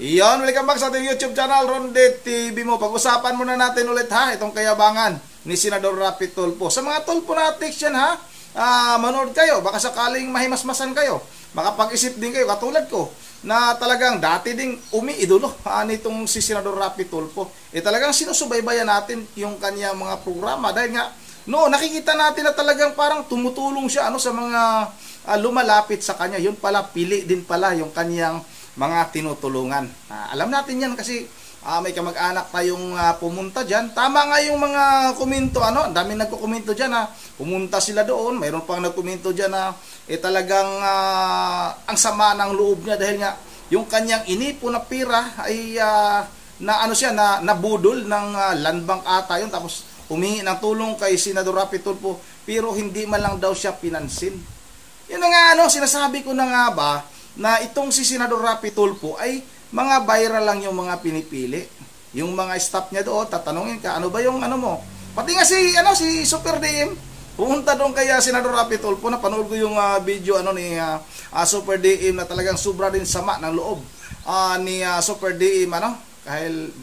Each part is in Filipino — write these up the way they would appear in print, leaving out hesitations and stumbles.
Iyon, welcome back sa ating YouTube channel, Ronde TV mo. Pag-usapan muna natin ulit ha, itong kayabangan ni Senador Rapi Tulfo. Sa mga Tulfo natics yan ha, manood kayo, baka sakaling mahimasmasan kayo. Makapag-isip din kayo, katulad ko, na talagang dati ding umiidolo nitong si Senador Rapi Tulfo. Talagang sinusubaybayan natin yung kanyang mga programa dahil nga, nakikita natin na talagang parang tumutulong siya sa mga lumalapit sa kanya. Yun pala, pili din pala yung kanyang mga tinutulungan. Alam natin yan kasi may kamag-anak tayong pumunta dyan. Tama nga yung mga komento, ang dami nagkukomento dyan pumunta sila doon. Mayroon pang nagkomento dyan na talagang ang sama ng loob niya dahil nga yung kanyang inipo na pira ay nabudol ng land bank ata yun, tapos humingi ng tulong kay Senador Rapi Tulfo pero hindi man lang daw siya pinansin. Yun na nga sinasabi ko na nga ba na itong si Senador Rapi Tulfo ay mga viral lang yung mga pinipili. Yung mga staff niya doon, tatanungin ka, ano ba yung mo? Pati nga si Super DM, pumunta doon kay Senador Rapi Tulfo, napanood ko yung video ni Super DM na talagang sobra din sama ng loob ni Super DM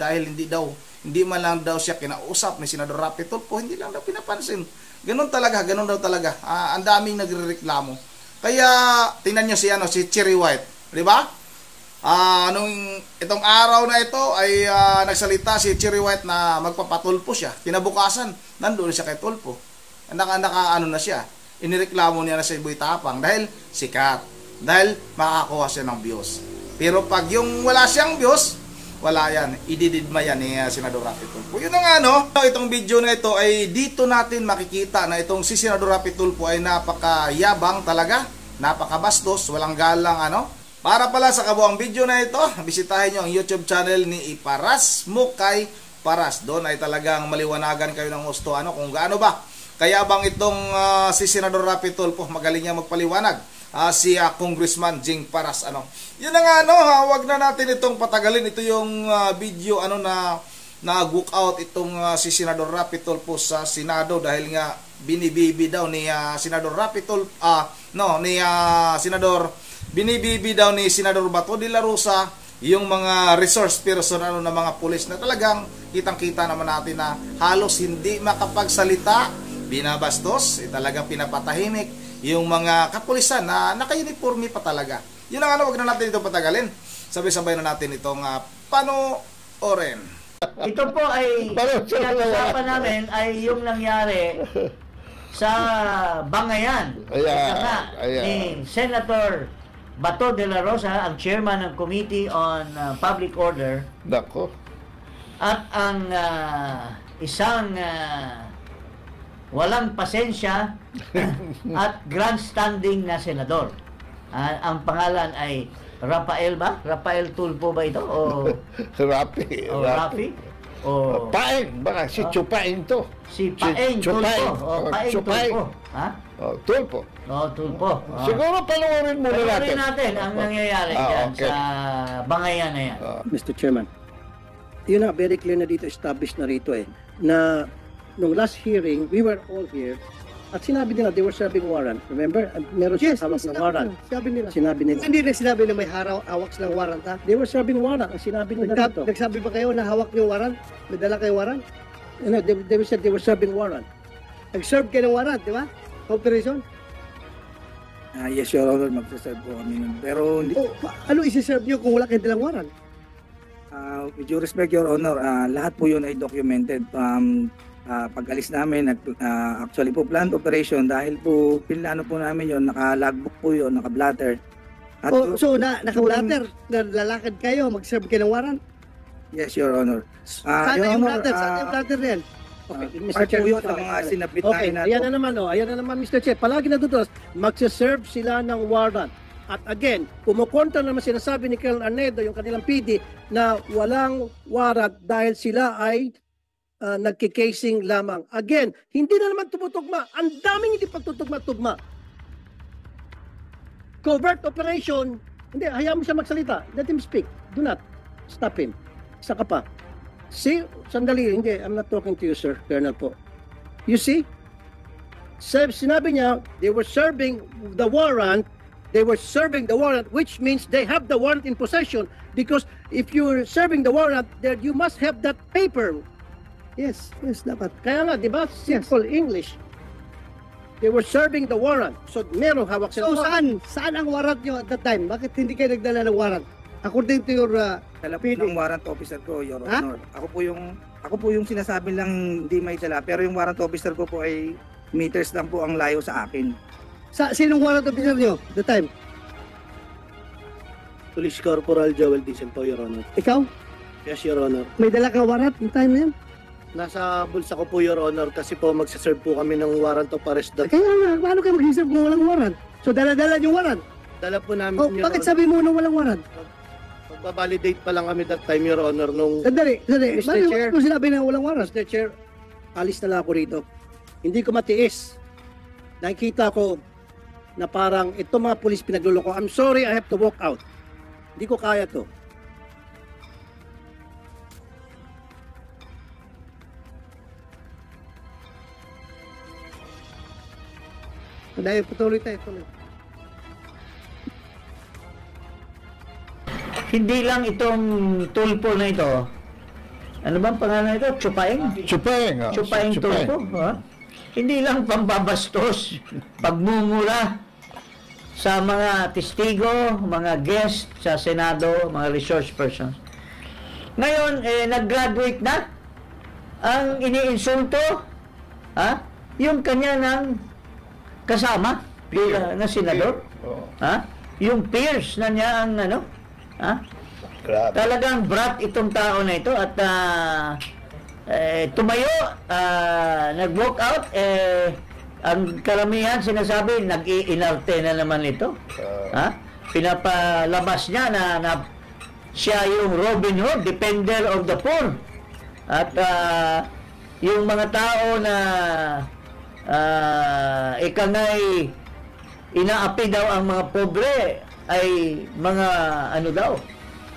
dahil hindi man lang daw siya kinausap ni Senador Rapi Tulfo, hindi lang daw pinapansin. Ganun daw talaga. Ang daming nagrereklamo. Kaya tingnan niyo si Cherry White, di ba? Itong araw na ito ay nagsalita si Cherry White na magpapatulpo siya. Kinabukasan, nandoon siya kay Tulfo. Na siya. Inireklamo niya na si Boy Tapang dahil sikat. Dahil makakuha siya ng views. Pero pag yung wala siyang views, wala yan. Idididma yan ni Senador Rapi Tulfo. Yun na nga itong video na ito ay dito natin makikita na itong si Senador Rapi Tulfo ay napakayabang talaga. Napakabastos, walang galang Para pala sa kabuang video na ito, bisitahin nyo ang YouTube channel ni Iparas Mukay Paras. Doon ay talagang maliwanagan kayo ng gusto kung gaano ba kayabang itong si Senador Rapi Tulfo. Magaling niya magpaliwanag. Si Congressman Jing Paras Yun na nga wag na natin itong patagalin. Ito yung video na book out itong si Senador Rapi Tulfo sa Senado dahil nga binibibi daw ni Senador Rapi Tulfo binibibi daw ni Senador Bato de la Rosa yung mga resource person na mga pulis na talagang kitang-kita naman natin na halos hindi makapagsalita, binabastos, talagang pinapatahimik yung mga kapulisan na naka-uniforme pa talaga. Yun ang wag na natin itong patagalin. Sabay-sabay na natin itong panoorin. Ito po ay pinag-usapan namin ay yung nangyari sa Bangayan. Ni Senator Bato de la Rosa, ang chairman ng Committee on Public Order. Dako. At ang isang walang pasensya at grandstanding na senador. Ang pangalan ay Rafael ba? Rafael Tulfo ba ito? O Rapi. O Rafi? O Paeng, baka si Chupaeng to. Si Paeng Tulfo. O Paeng Tulfo. Tulfo. Tulfo. Siguro panoorin muna natin. Panoorin natin ang nangyayari dyan sa Bangayan na yan. Mr. Chairman, yun na, very clear na dito, established na rito na nung last hearing, we were all here. At sinabi nila, they were serving warrant. Remember? Meron siya hawak ng warrant. Sinabi nila. Hindi rin sinabi na may hawak silang warrant, ha? They were serving warrant. Ang sinabi nila dito. Nagsabi ba kayo na hawak niyo warrant? May dala kayo warrant? They said they were serving warrant. Nag-serve kayo ng warrant, di ba? Operation? Yes, Your Honor, magsaserve po kami nun. Pero hindi... Ano isi-serve niyo kung wala kayong dalang warrant? With due respect, Your Honor, lahat po yun ay documented. Pag-alis namin, actually po planned operation dahil po pinlano po namin yon, naka-logbook po yun, naka-blatter. So naka-blatter, lalakad kayo, mag-serve kayo ng warrant? Yes, Your Honor. Saan yung blatter? Saan yung blatter yan? Okay, Mr. Chair, po yun ang mga sinabit okay, natin. Ayan na naman, Mr. Chair. Palagi natutulas, magsaserve sila ng warrant. At again, kumukontra naman sinasabi ni Colonel Arnedo, yung kanilang PD, na walang warrant dahil sila ay nagkikasing lamang. Again, hindi na naman tumutugma. Ang daming hindi pagtutugma-tugma. Covert operation, hindi, hayaan mo siya magsalita. Let him speak. Do not stop him. Isa ka pa. See, sandali, hindi, I'm not talking to you, sir, Colonel po. You see? Sinabi niya, they were serving the warrant They were serving the warrant, which means they have the warrant in possession. Because if you're serving the warrant, then you must have that paper. Yes, dapat. Kaya nga, di ba? Simple English. They were serving the warrant. So, meron hawak sila. So, saan ang warrant nyo at that time? Bakit hindi kayo nagdala ng warrant? According to your Dala po ng warrant officer ko, Your Honor. Ako po yung sinasabi lang hindi may dala, pero yung warrant officer ko po ay meters lang po ang layo sa akin. Sinong warrant officer nyo at the time? Police Corporal Joel Dicen po, Your Honor. Ikaw? Yes, Your Honor. May dala kang warrant yung time na yan? Nasa bulsa ko po, Your Honor, kasi po magsaserve po kami ng warrant of arrest. Kaya nga, paano kayo mag-reserve kung walang warrant? So, dala-dala yung warrant. Dala po namin, Oh, Your bakit Honor. sabi mo nung walang warrant? Magbabalidate pa lang kami that time, Your Honor, nung... Mr. Sandali. Chair. Bakit mo sinabi na walang warrant? Mr. Chair, alis na lang ako rito. Hindi ko matiis. Nakikita ko na parang ito mga pulis pinagluloko. I'm sorry, I have to walk out. Hindi ko kaya to. Dahil patuloy tayo. Tuloy. Hindi lang itong tulpo na ito. Ano bang pangalan ito? Chupaeng? Chupaeng. Chupaeng tulpo. Ha? Hindi lang pambabastos, pagmumura sa mga testigo, mga guest sa Senado, mga resource persons. Ngayon, nag-graduate na. Ang iniinsulto, yung kanya ng kasama na senador. Ha? Yung peers na niya ang ano, Grabe. talagang brat itong tao na ito at tumayo, nag-walk out, ang karamihan sinasabi, nag-iinarte na naman ito. Pinapalabas niya na siya yung Robin Hood, defender of the poor. At yung mga tao na ikangay inaapi daw ang mga pobre ay mga ano daw,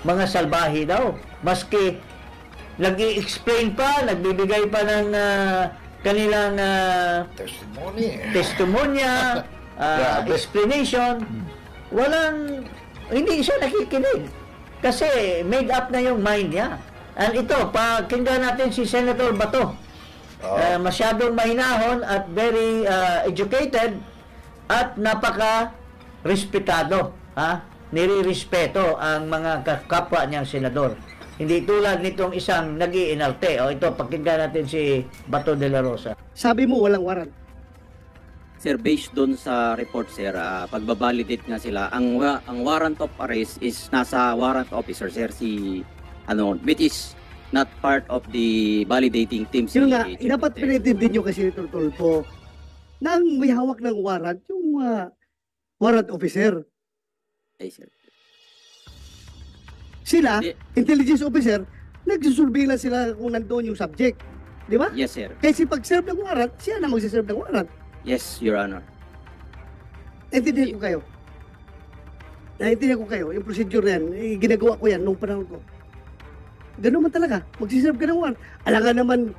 mga salbahe daw. Maski nag-i-explain pa, nagbibigay pa ng kanilang testimonya, explanation. Hindi siya nakikinig. Kasi made up na yung mind niya. And ito, pakinggan natin si Senator Bato. Masyadong mahinahon at very educated at napaka-respetado. Nire-respeto ang mga kapwa niyang senador. Hindi tulad nitong isang nag-iinarte. Ito, pakinggan natin si Bato de la Rosa. Sabi mo walang warrant. Sir, based doon sa report, sir, pagbabalidate nga sila, ang warrant of arrest is nasa warrant officer, sir, which is not part of the validating team. Yun nga, dapat pinintindi nyo kasi ito, Tolpo, na ang may hawak ng warrant, yung warrant officer. Ay, sir. Sila, intelligence officer, nagsusurveillance sila kung nandoon yung subject. Di ba? Yes, sir. Kasi pag-serve ng warrant, siya na magsiserve ng warrant. Yes, Your Honor. Naintindihan ko kayo. Yung procedure na yan, ginagawa ko yan nung panahon ko. Ganun man talaga. Magsiserve ka ng warrant. Alangan naman,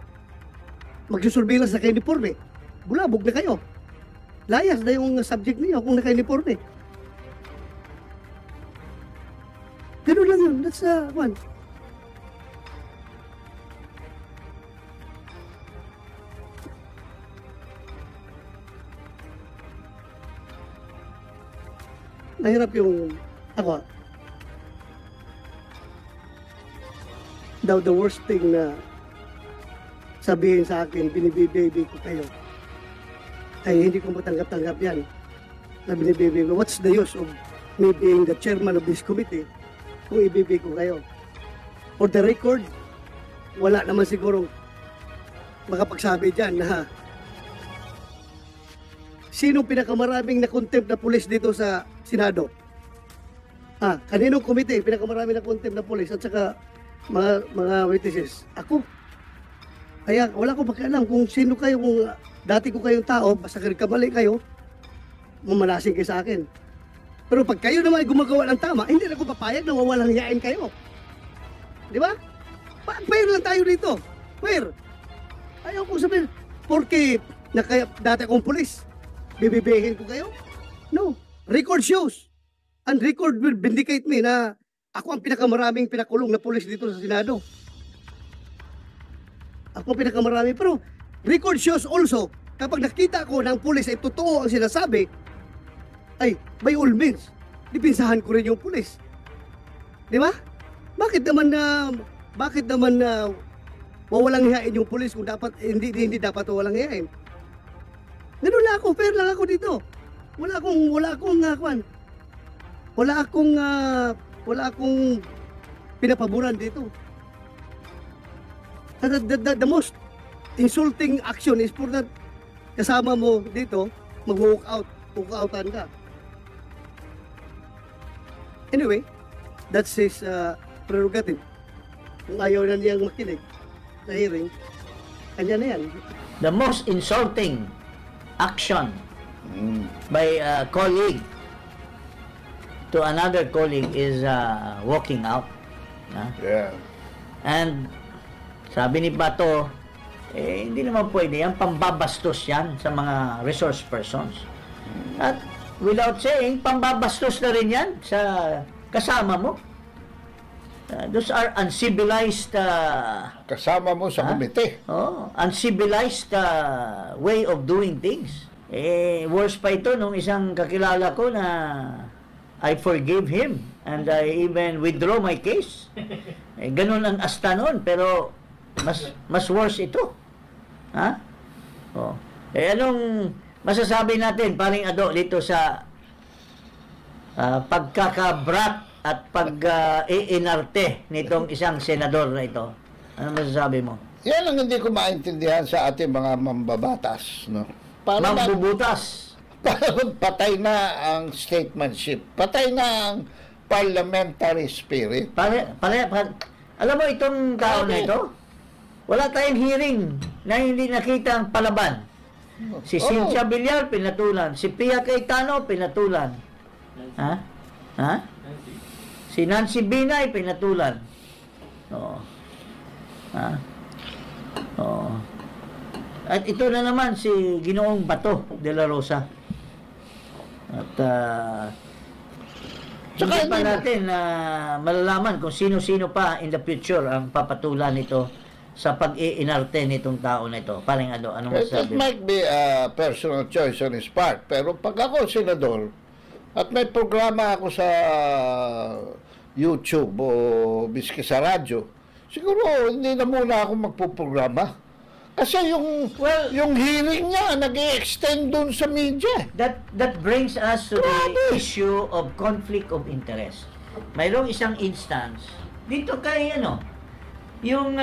magsusurveillance na kayo uniforme. Bulabog na kayo. Layas na yung subject niyo kung naka-uniforme. Ganun lang yun. That's one. Nahirap yung ako. Daw the worst thing na sabihin sa akin, binibibaby ko kayo. Ay hindi ko matanggap-tanggap yan. Na binibaby ko, what's the use of me being the chairman of this committee kung ibibig ko kayo? For the record, wala naman siguro makapagsabi dyan na sino pinakamaraming na-contempt na pulis dito sa Senado? Kaninong komite pinakamaraming na-contempt na pulis at saka mga witnesses? Ako. Kaya wala ko pakialam kung sino kayo, kung dati ko kayong tao, basta kamali kayo, mamalasing kayo sa akin. Pero pag kayo naman ay gumagawa ng tama, hindi na ko papayag na mawalang hiyain kayo. Di ba? Fair lang tayo dito. Fair. Ayaw ko sabihin, porque dati akong pulis, bibibihin ko kayo? No. record shows. And record will vindicate me na ako ang pinakamaraming pinakulong na pulis dito sa Senado. Ako ang pinakamarami. Pero record shows also, kapag nakita ko ng pulis ay totoo ang sinasabi, ay by all means, dipinsahan ko rin yung pulis. Di ba? Bakit naman na wawalang hiyain yung pulis kung dapat hindi dapat walang hiyain? Ganun lang ako, fair lang ako dito. Wala akong pinapaboran dito. The most insulting action is for that kasama mo dito, mag-walk outan ka. Anyway, that's his prerogative. Kung ayaw na niyang makinig sa hearing, kanya na yan. The most insulting action by a colleague to another colleague is walking out. Yeah. And sabi ni Bato, hindi naman pwede yan, pambabastos yan sa mga resource persons. At without saying, pambabastos na rin yan sa kasama mo. Those are uncivilized kasama mo sa komite. Uncivilized way of doing things. Worse pa ito nung isang kakilala ko na I forgave him and I even withdraw my case. Ganun ang asta noon, pero mas worse ito. Ha? Anong masasabi natin, paring Ado, dito sa pagkakabrat at pag-iinarte nitong isang senador na ito? Ano masasabi mo? Yan ang hindi ko maintindihan sa ating mga mambabatas, no? Mambubutas. Parang patay na ang statesmanship. Patay na ang parliamentary spirit. Alam mo itong tao na ito? Wala tayong hearing na hindi nakita ang palaban. Si Cynthia Villar, pinatulan. Si Pia Cayetano, pinatulan. Ha? Si Nancy Binay, pinatulan. At ito na naman si Ginoong Bato de la Rosa. At hindi pa natin malalaman kung sino-sino pa in the future ang papatulan nito sa pag-iinarte nitong tao na ito. Parang ano masasabi? It might be a personal choice on his part. Pero pag ako senador at may programa ako sa YouTube o biski sa radyo, siguro hindi na muna ako magpuprograma. Kasi yung hearing niya nag-i-extend dun sa media. That brings us to the issue of conflict of interest. Mayroong isang instance dito kay yung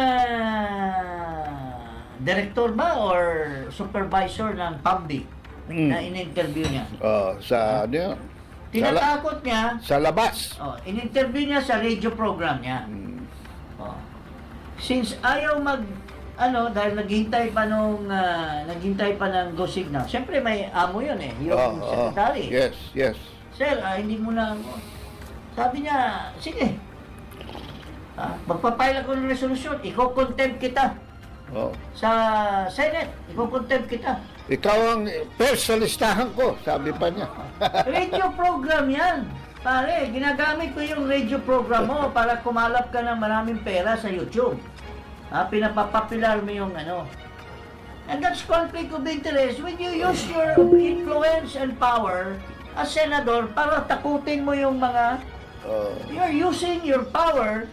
director ba or supervisor ng PUBG na in-interview niya. Tinatakot niya sa labas. In-interview niya sa radio program niya. Since ayaw dahil naghintay pa ng go signal. Siyempre may amo yun yung secretary. Yes. Sir, hindi mo na sabi niya, sige. Magpapile ako ng resolusyon, i-contempt kita. Sa Senate, i-contempt kita. Ikaw ang personalistahan ko, sabi pa niya. Radio program yan. Pare, ginagamit ko yung radio program mo para kumalap ka ng maraming pera sa YouTube. Pinapapopular mo yung And that's conflict of interest when you use your influence and power as senador para takutin mo yung mga you're using your power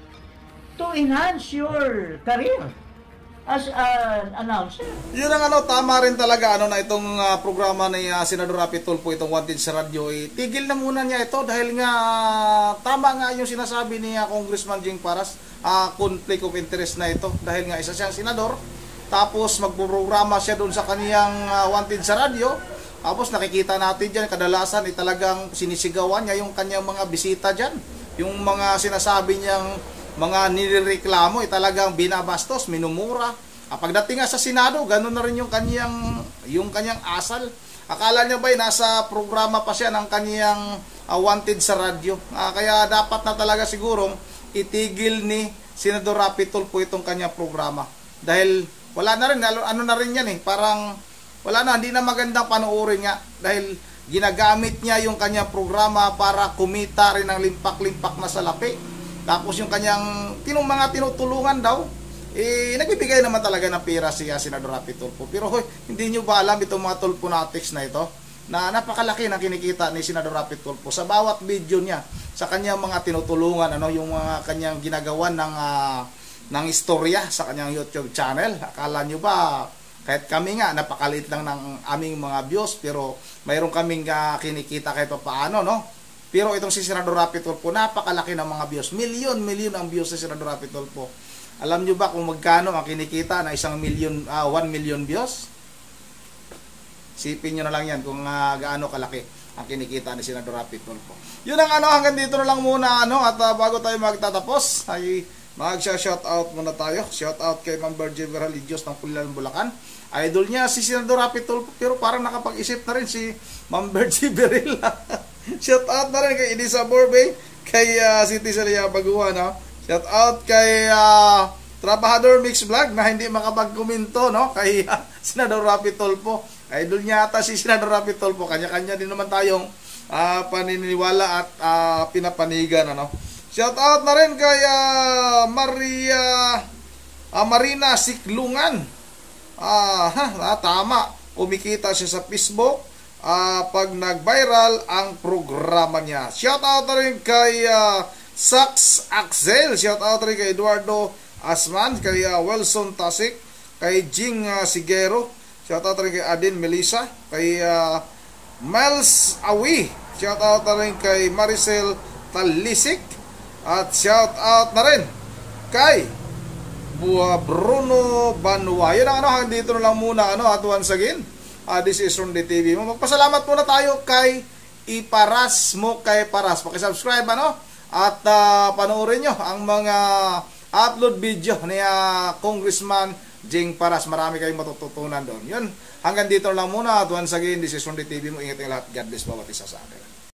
to enhance your career as an announcer. Yun ang tama rin talaga na itong programa ni Senador Rapi Tulfo, itong Wanted sa radyo, tigil na muna niya ito dahil nga tama nga yung sinasabi ni Congressman Jing Paras, conflict of interest na ito dahil nga isa siyang senador, tapos magpuprograma siya doon sa kaniyang Wanted sa radyo, tapos nakikita natin dyan kadalasan talagang sinisigawan niya yung kanyang mga bisita dyan, yung mga sinasabi niyang mga nireklamo talagang binabastos, minumura. Pagdating nga sa Senado, ganoon na rin yung kanyang asal. Akala niya ba nasa programa pa siya ng kanyang Wanted sa radyo. Kaya dapat na talaga sigurong itigil ni Senador Rapi Tulfo itong kanyang programa. Dahil wala na rin, na rin yan parang wala na, hindi na magandang panoorin nga. Dahil Ginagamit niya yung kanyang programa para kumita rin ng limpak-limpak na salapi. Tapos yung kanyang mga tinutulungan daw, nagbibigay naman talaga ng pera siya, Senador Rapi Tulfo. Pero hoy, hindi nyo ba alam itong mga Tulfonatics na ito? Na napakalaki ng kinikita ni Senador Rapi Tulfo sa bawat video niya, sa kanyang mga tinutulungan, yung mga kanyang ginagawa ng istorya sa kanyang YouTube channel. Akala nyo ba, kahit kami nga, napakalit lang ng aming mga views, pero mayroon kaming kinikita kahit pa paano, no? Pero itong si Senador Rapi Tulfo, napakalaki ng mga views. Milyon ang views si Senador Rapi Tulfo. Alam nyo ba kung magkano ang kinikita na 1 million views? Sipin nyo na lang yan kung gaano kalaki ang kinikita ni Senador Rapi Tulfo. Yun ang hanggang dito na lang muna, at bago tayo magtatapos, ay mag-shoutout muna tayo. Shoutout kay Ma'am Virgie Religious ng Pulilan, Bulacan. Idol niya si Senador Rapi Tulfo, pero parang nakapag-isip na rin si Ma'am Virgie Beril. Shoutout na rin kay Elisa Borbay, kay City Celia Baguhan, shout out kay Trabahador Mix Vlog na hindi makapag-komento, kay Senador Rapi Tulfo. Idol niya ata si Senador Rapi Tulfo. Kanya-kanya din naman tayong paniniwala at pinapanigan, Shout out na rin kay Marina Siklungan. Tama. Kumikita siya sa Facebook pag nag-viral ang programa niya. Shout out na rin kay Sax Axel, shout out rin kay Eduardo Asman, kay Wilson Tasik, kay Jing Sigero, shout out rin kay Adin Melissa, kay Miles Awi, shout out rin kay Maricel Talisik, at shout out na rin kay Bruno Banua. Yan ang dito na lang muna, at once again, this is Ronde TV. Magpasalamat muna tayo kay Iparas mo kay Paras. Pakisubscribe, at panoorin nyo ang mga upload video ni Congressman Jing Paras. Marami kayong matututunan doon. Yun, hanggang dito lang muna. At once again, this is Ronde TV mo. Ingat ang lahat. God bless bawat isa sa akin.